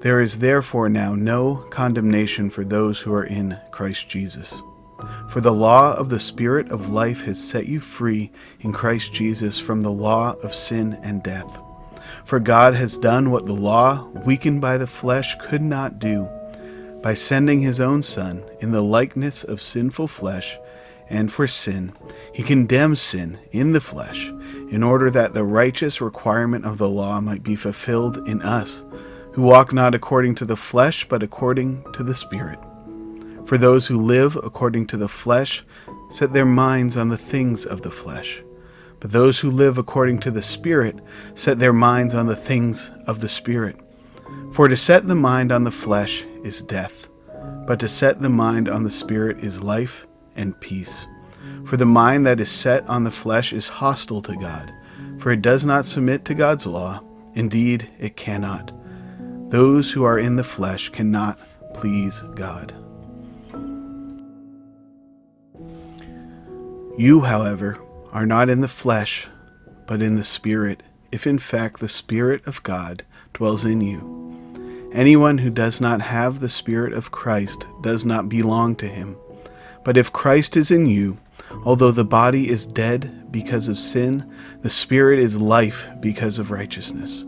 There is therefore now no condemnation for those who are in Christ Jesus. For the law of the Spirit of life has set you free in Christ Jesus from the law of sin and death. For God has done what the law, weakened by the flesh, could not do, by sending his own Son in the likeness of sinful flesh, and for sin, he condemns sin in the flesh, in order that the righteous requirement of the law might be fulfilled in us, who walk not according to the flesh, but according to the Spirit. For those who live according to the flesh set their minds on the things of the flesh, but those who live according to the Spirit set their minds on the things of the Spirit. For to set the mind on the flesh is death, but to set the mind on the Spirit is life and peace. For the mind that is set on the flesh is hostile to God, for it does not submit to God's law. Indeed, it cannot. Those who are in the flesh cannot please God. You, however, are not in the flesh, but in the Spirit, if in fact the Spirit of God dwells in you. Anyone who does not have the Spirit of Christ does not belong to him. But if Christ is in you, although the body is dead because of sin, the Spirit is life because of righteousness.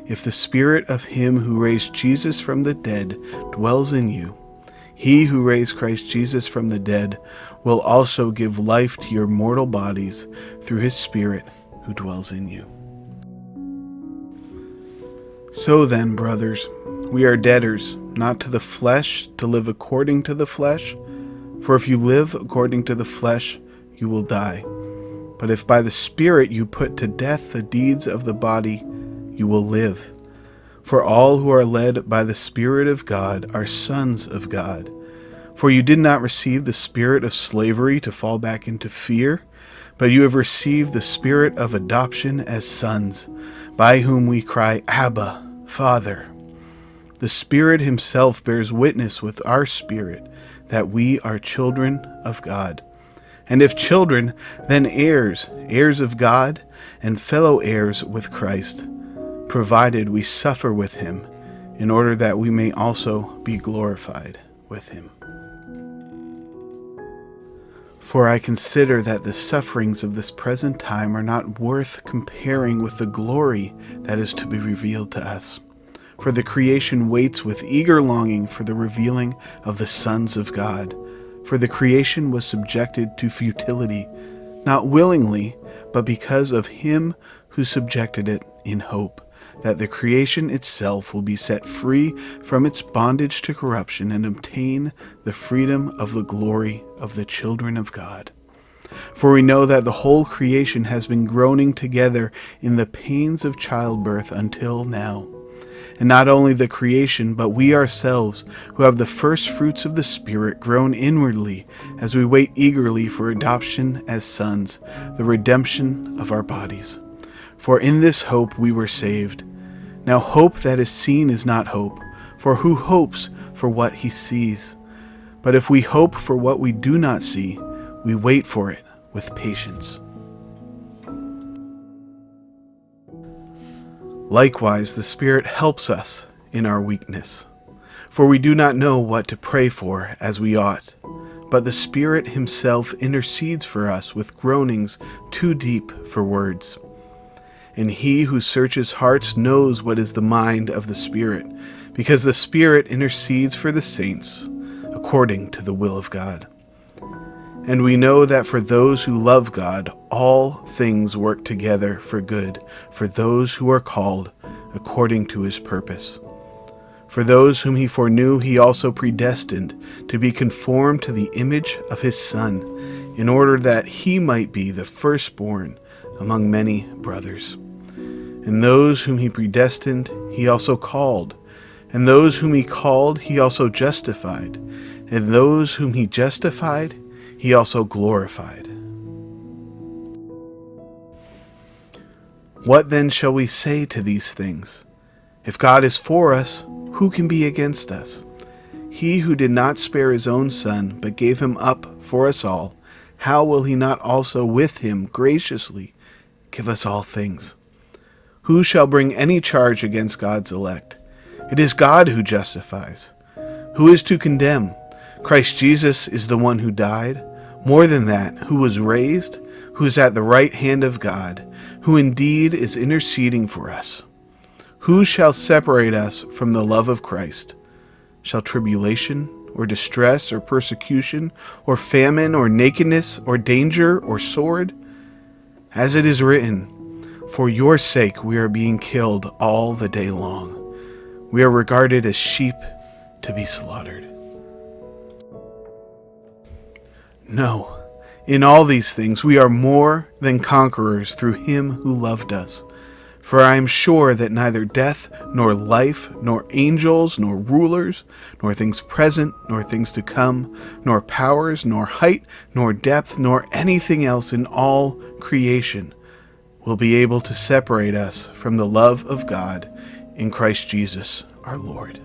If the Spirit of him who raised Jesus from the dead dwells in you, he who raised Christ Jesus from the dead will also give life to your mortal bodies through his Spirit who dwells in you. So then, brothers, we are debtors, not to the flesh, to live according to the flesh. For if you live according to the flesh, you will die. But if by the Spirit you put to death the deeds of the body, you will live. For all who are led by the Spirit of God are sons of God. For you did not receive the spirit of slavery to fall back into fear, but you have received the Spirit of adoption as sons, by whom we cry, Abba, Father. The Spirit himself bears witness with our spirit that we are children of God. And if children, then heirs, heirs of God, and fellow heirs with Christ, provided we suffer with him, in order that we may also be glorified with him. For I consider that the sufferings of this present time are not worth comparing with the glory that is to be revealed to us. For the creation waits with eager longing for the revealing of the sons of God. For the creation was subjected to futility, not willingly, but because of him who subjected it in hope, that the creation itself will be set free from its bondage to corruption and obtain the freedom of the glory of the children of God. For we know that the whole creation has been groaning together in the pains of childbirth until now. And not only the creation, but we ourselves, who have the first fruits of the Spirit, groan inwardly as we wait eagerly for adoption as sons, the redemption of our bodies. For in this hope we were saved. Now hope that is seen is not hope, for who hopes for what he sees? But if we hope for what we do not see, we wait for it with patience. Likewise, the Spirit helps us in our weakness. For we do not know what to pray for as we ought, but the Spirit himself intercedes for us with groanings too deep for words. And he who searches hearts knows what is the mind of the Spirit, because the Spirit intercedes for the saints according to the will of God. And we know that for those who love God, all things work together for good, for those who are called according to his purpose. For those whom he foreknew, he also predestined to be conformed to the image of his Son, in order that he might be the firstborn among many brothers. And those whom he predestined, he also called. And those whom he called, he also justified. And those whom he justified, he also glorified. What then shall we say to these things? If God is for us, who can be against us? He who did not spare his own Son, but gave him up for us all, how will he not also with him graciously give us all things? Who shall bring any charge against God's elect? It is God who justifies. Who is to condemn? Christ Jesus is the one who died. More than that, who was raised, who is at the right hand of God, who indeed is interceding for us. Who shall separate us from the love of Christ? Shall tribulation, or distress, or persecution, or famine, or nakedness, or danger, or sword? As it is written, for your sake we are being killed all the day long. We are regarded as sheep to be slaughtered. No, in all these things we are more than conquerors through him who loved us. For I am sure that neither death, nor life, nor angels, nor rulers, nor things present, nor things to come, nor powers, nor height, nor depth, nor anything else in all creation will be able to separate us from the love of God in Christ Jesus our Lord.